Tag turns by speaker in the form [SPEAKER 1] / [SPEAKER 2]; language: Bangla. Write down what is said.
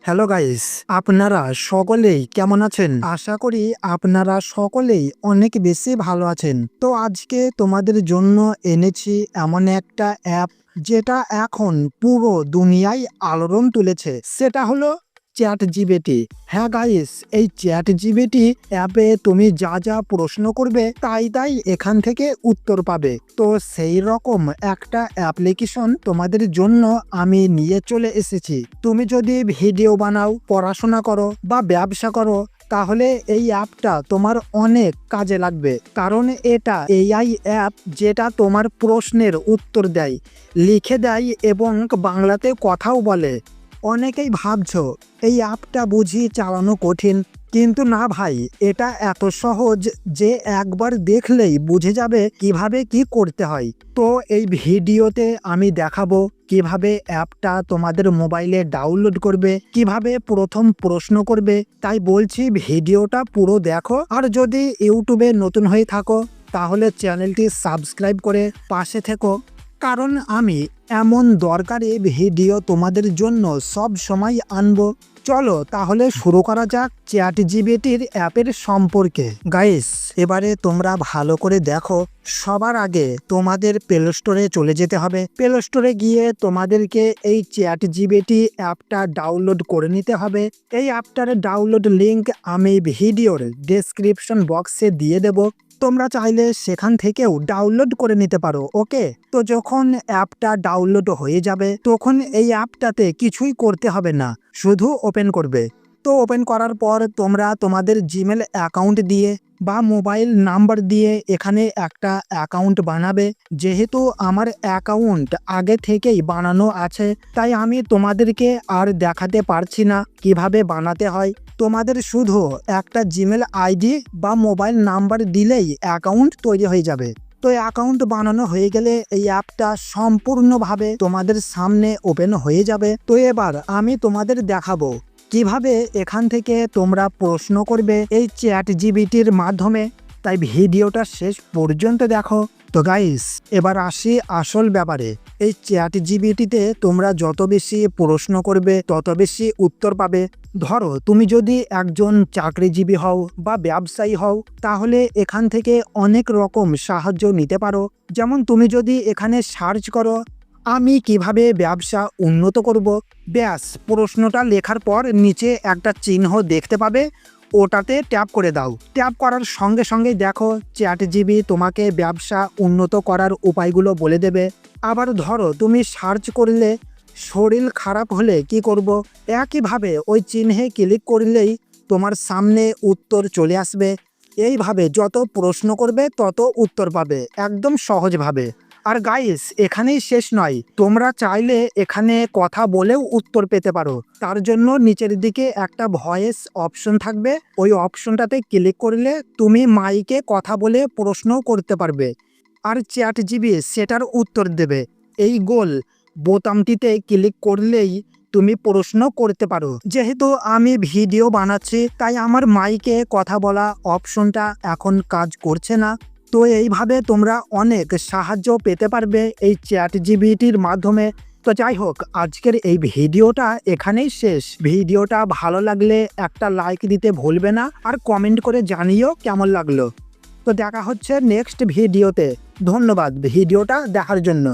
[SPEAKER 1] হ্যালো গাইস, আপনারা সকলেই কেমন আছেন? আশা করি আপনারা সকলেই অনেক বেশি ভালো আছেন। তো আজকে তোমাদের জন্য এনেছি এমন একটা অ্যাপ যেটা এখন পুরো দুনিয়ায় আলোড়ন তুলেছে। সেটা হলো চ্যাটজিপিটি। হ্যাঁ গাইস, এই চ্যাটজিপিটি অ্যাপে তুমি যা যা প্রশ্ন করবে তাই এখান থেকে উত্তর পাবে। তো সেই রকম একটা অ্যাপ্লিকেশন তোমাদের জন্য আমি নিয়ে চলে এসেছি। তুমি যদি ভিডিও বানাও, পড়াশোনা করো বা ব্যবসা করো, তাহলে এই অ্যাপটা তোমার অনেক কাজে লাগবে। কারণ এটা এআই অ্যাপ যেটা তোমার প্রশ্নের উত্তর দেয়, লিখে দেয় এবং বাংলাতে কথাও বলে। অনেকেই ভাবছো এই অ্যাপটা বুঝি চালানো কঠিন, কিন্তু না ভাই, এটা এত সহজ যে একবার দেখলেই বুঝে যাবে কিভাবে কি করতে হয়। তো এই ভিডিওতে আমি দেখাবো কিভাবে অ্যাপটা তোমাদের মোবাইলে ডাউনলোড করবে, কিভাবে প্রথম প্রশ্ন করবে। তাই বলছি ভিডিওটা পুরো দেখো। আর যদি ইউটিউবে নতুন হয়ে থাকো তাহলে চ্যানেলটি সাবস্ক্রাইব করে পাশে থেকো, কারণ আমি এমন দরকারি ভিডিও তোমাদের জন্য সব সময় আনবো। চলো তাহলে শুরু করা যাক চ্যাটজিপিটির অ্যাপের সম্পর্কে। গাইস, এবারে তোমরা ভালো করে দেখো। সবার আগে তোমাদের প্লে স্টোরে চলে যেতে হবে। প্লে স্টোরে গিয়ে তোমাদেরকে এই চ্যাটজিপিটি অ্যাপটা ডাউনলোড করে নিতে হবে। এই অ্যাপটার ডাউনলোড লিঙ্ক আমি ভিডিওর ডেসক্রিপশন বক্সে দিয়ে দেব। তোমরা চাইলে সেখান থেকেও ডাউনলোড করে নিতে পারো। ওকে, তো যখন অ্যাপটা ডাউনলোড হয়ে যাবে তখন এই অ্যাপটাতে কিছুই করতে হবে না, শুধু ওপেন করবে। তো ওপেন করার পর তোমরা তোমাদের জিমেল অ্যাকাউন্ট দিয়ে বা মোবাইল নাম্বার দিয়ে এখানে একটা অ্যাকাউন্ট বানাবে। যেহেতু আমার অ্যাকাউন্ট আগে থেকেই বানানো আছে, তাই আমি তোমাদেরকে আর দেখাতে পারছি না কিভাবে বানাতে হয়। তোমাদের শুধু একটা জিমেল আইডি বা মোবাইল নাম্বার দিলেই অ্যাকাউন্ট তৈরি হয়ে যাবে। তো অ্যাকাউন্ট বানানো হয়ে গেলে এই অ্যাপটা সম্পূর্ণভাবে তোমাদের সামনে ওপেন হয়ে যাবে। তো এবার আমি তোমাদের দেখাবো কিভাবে এখান থেকে তোমরা প্রশ্ন করবে এই চ্যাটজিপিটির মাধ্যমে। তাই ভিডিওটা শেষ পর্যন্ত দেখো। তো গাইস, এবার আসি আসল ব্যাপারে। এই চ্যাটজিপিটিতে তোমরা যত বেশি প্রশ্ন করবে তত বেশি উত্তর পাবে। ধরো তুমি যদি একজন চাকরিজীবী হও বা ব্যবসায়ী হও, তাহলে এখান থেকে অনেক রকম সাহায্য নিতে পারো। যেমন তুমি যদি এখানে সার্চ করো আমি কিভাবে ব্যবসা উন্নত করব, ব্যাস প্রশ্নটা লেখার পর নিচে একটা চিহ্ন দেখতে পাবে, ওটাতে ট্যাপ করে দাও। ট্যাপ করার সঙ্গে সঙ্গেই দেখো চ্যাটজিপিটি তোমাকে ব্যবসা উন্নত করার উপায়গুলো বলে দেবে। আবার ধরো তুমি সার্চ করলে শরীর খারাপ হলে কি করব, একইভাবে ওই চিহ্নে ক্লিক করলেই তোমার সামনে উত্তর চলে আসবে। এইভাবে যত প্রশ্ন করবে তত উত্তর পাবে, একদম সহজভাবে। আর গাইস, এখানেই শেষ নয়, তোমরা চাইলে এখানে কথা বলেও উত্তর পেতে পারো। তার জন্য নিচের দিকে একটা ভয়েস অপশন থাকবে, ওই অপশনটাতে ক্লিক করলে তুমি মাইকে কথা বলে প্রশ্নও করতে পারবে, আর চ্যাটজিপিটি সেটার উত্তর দেবে। এই গোল বোতামটিতে ক্লিক করলেই তুমি প্রশ্ন করতে পারো। যেহেতু আমি ভিডিও বানাচ্ছি তাই আমার মাইকে কথা বলা অপশনটা এখন কাজ করছে না। তো এইভাবে তোমরা অনেক সাহায্য পেতে পারবে এই চ্যাটজিপিটির মাধ্যমে। তো যাই হোক, আজকের এই ভিডিওটা এখানেই শেষ। ভিডিওটা ভালো লাগলে একটা লাইক দিতে ভুলবে না, আর কমেন্ট করে জানিও কেমন লাগলো। তো দেখা হচ্ছে নেক্সট ভিডিওতে। ধন্যবাদ ভিডিওটা দেখার জন্য।